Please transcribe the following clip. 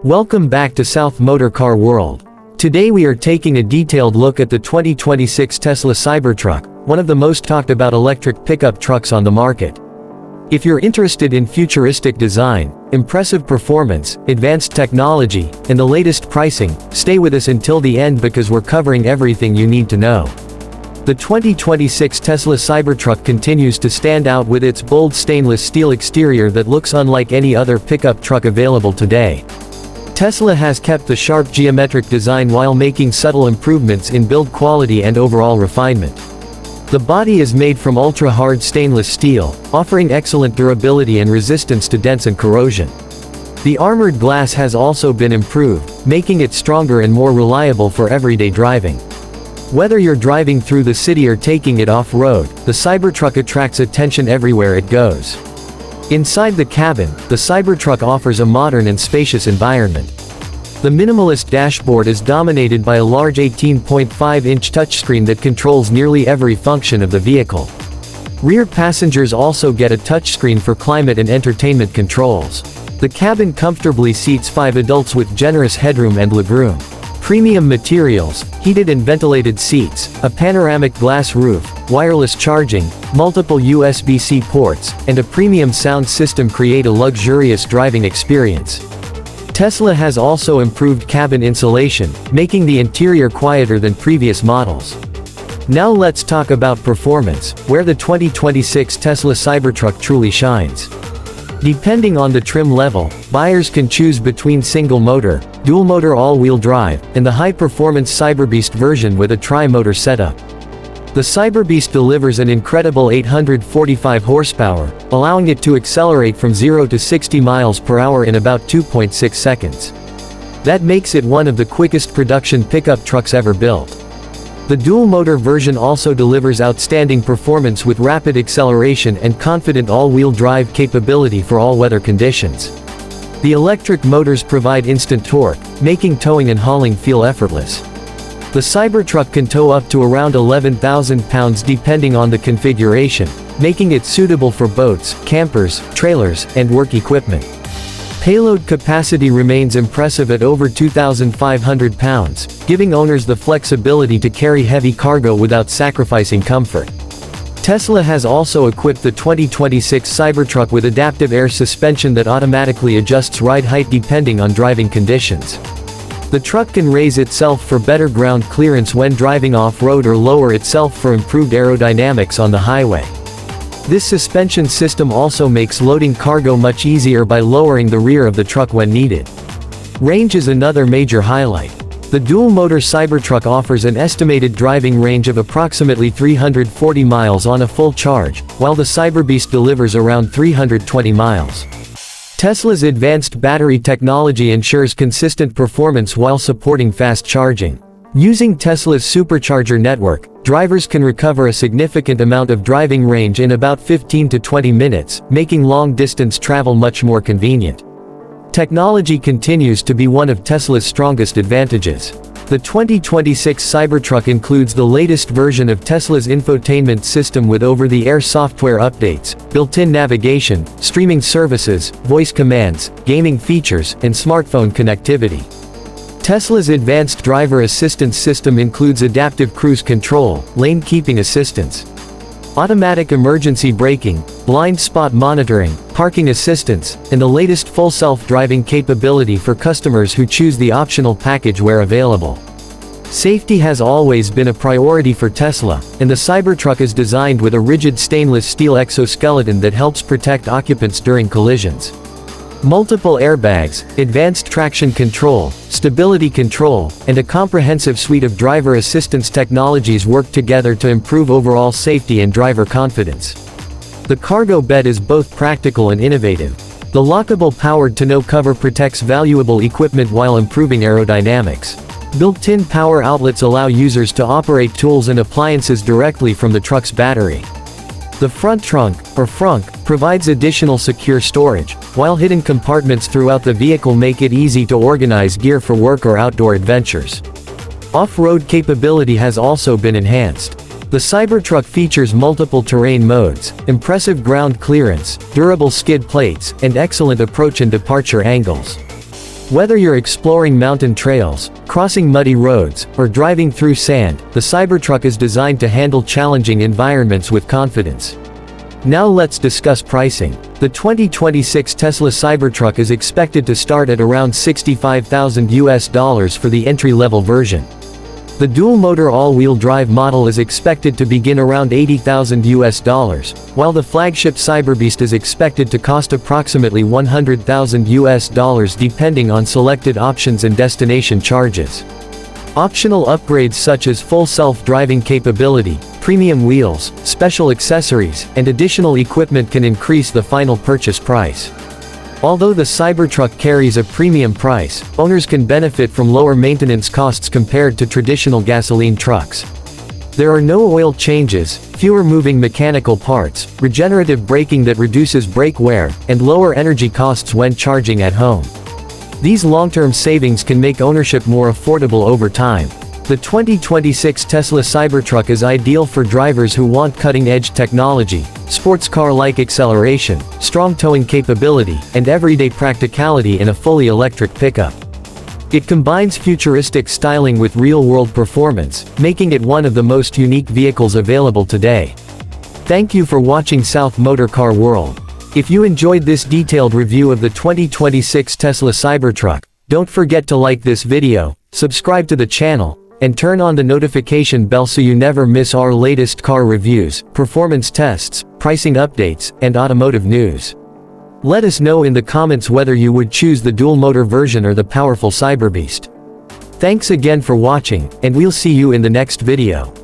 Welcome back to South Motor Car World. Today we are taking a detailed look at the 2026 Tesla Cybertruck, one of the most talked about electric pickup trucks on the market. If you're interested in futuristic design, impressive performance, advanced technology, and the latest pricing, stay with us until the end because we're covering everything you need to know. The 2026 Tesla Cybertruck continues to stand out with its bold stainless steel exterior that looks unlike any other pickup truck available today. Tesla has kept the sharp geometric design while making subtle improvements in build quality and overall refinement. The body is made from ultra-hard stainless steel, offering excellent durability and resistance to dents and corrosion. The armored glass has also been improved, making it stronger and more reliable for everyday driving. Whether you're driving through the city or taking it off-road, the Cybertruck attracts attention everywhere it goes. Inside the cabin, the Cybertruck offers a modern and spacious environment. The minimalist dashboard is dominated by a large 18.5-inch touchscreen that controls nearly every function of the vehicle. Rear passengers also get a touchscreen for climate and entertainment controls. The cabin comfortably seats 5 adults with generous headroom and legroom. Premium materials, heated and ventilated seats, a panoramic glass roof, wireless charging, multiple USB-C ports, and a premium sound system create a luxurious driving experience. Tesla has also improved cabin insulation, making the interior quieter than previous models. Now let's talk about performance, where the 2026 Tesla Cybertruck truly shines. Depending on the trim level, buyers can choose between single-motor, dual-motor all-wheel drive, and the high-performance Cyberbeast version with a tri-motor setup. The Cyberbeast delivers an incredible 845 horsepower, allowing it to accelerate from 0 to 60 miles per hour in about 2.6 seconds. That makes it one of the quickest production pickup trucks ever built. The dual-motor version also delivers outstanding performance with rapid acceleration and confident all-wheel drive capability for all weather conditions. The electric motors provide instant torque, making towing and hauling feel effortless. The Cybertruck can tow up to around 11,000 pounds depending on the configuration, making it suitable for boats, campers, trailers, and work equipment. Payload capacity remains impressive at over 2,500 pounds, giving owners the flexibility to carry heavy cargo without sacrificing comfort. Tesla has also equipped the 2026 Cybertruck with adaptive air suspension that automatically adjusts ride height depending on driving conditions. The truck can raise itself for better ground clearance when driving off-road or lower itself for improved aerodynamics on the highway. This suspension system also makes loading cargo much easier by lowering the rear of the truck when needed. Range is another major highlight. The dual-motor Cybertruck offers an estimated driving range of approximately 340 miles on a full charge, while the Cyberbeast delivers around 320 miles. Tesla's advanced battery technology ensures consistent performance while supporting fast charging. Using Tesla's supercharger network, drivers can recover a significant amount of driving range in about 15 to 20 minutes, making long-distance travel much more convenient. Technology continues to be one of Tesla's strongest advantages. The 2026 Cybertruck includes the latest version of Tesla's infotainment system with over-the-air software updates, built-in navigation, streaming services, voice commands, gaming features, and smartphone connectivity. Tesla's advanced driver assistance system includes adaptive cruise control, lane keeping assistance, automatic emergency braking, blind spot monitoring, parking assistance, and the latest full self-driving capability for customers who choose the optional package where available. Safety has always been a priority for Tesla, and the Cybertruck is designed with a rigid stainless steel exoskeleton that helps protect occupants during collisions. Multiple airbags, advanced traction control, stability control, and a comprehensive suite of driver assistance technologies work together to improve overall safety and driver confidence. The cargo bed is both practical and innovative. The lockable powered tonneau cover protects valuable equipment while improving aerodynamics. Built-in power outlets allow users to operate tools and appliances directly from the truck's battery. The front trunk, or frunk, provides additional secure storage, while hidden compartments throughout the vehicle make it easy to organize gear for work or outdoor adventures. Off-road capability has also been enhanced. The Cybertruck features multiple terrain modes, impressive ground clearance, durable skid plates, and excellent approach and departure angles. Whether you're exploring mountain trails, crossing muddy roads, or driving through sand, the Cybertruck is designed to handle challenging environments with confidence. Now let's discuss pricing. The 2026 Tesla Cybertruck is expected to start at around $65,000 for the entry-level version. The dual-motor all-wheel drive model is expected to begin around $80,000, while the flagship Cyberbeast is expected to cost approximately $100,000 depending on selected options and destination charges. Optional upgrades such as full self-driving capability, premium wheels, special accessories, and additional equipment can increase the final purchase price. Although the Cybertruck carries a premium price, owners can benefit from lower maintenance costs compared to traditional gasoline trucks. There are no oil changes, fewer moving mechanical parts, regenerative braking that reduces brake wear, and lower energy costs when charging at home. These long-term savings can make ownership more affordable over time. The 2026 Tesla Cybertruck is ideal for drivers who want cutting-edge technology, sports car-like acceleration, strong towing capability, and everyday practicality in a fully electric pickup. It combines futuristic styling with real-world performance, making it one of the most unique vehicles available today. Thank you for watching South Motor Car World. If you enjoyed this detailed review of the 2026 Tesla Cybertruck, don't forget to like this video, subscribe to the channel, and turn on the notification bell so you never miss our latest car reviews, performance tests, pricing updates, and automotive news. Let us know in the comments whether you would choose the dual-motor version or the powerful Cyberbeast. Thanks again for watching, and we'll see you in the next video.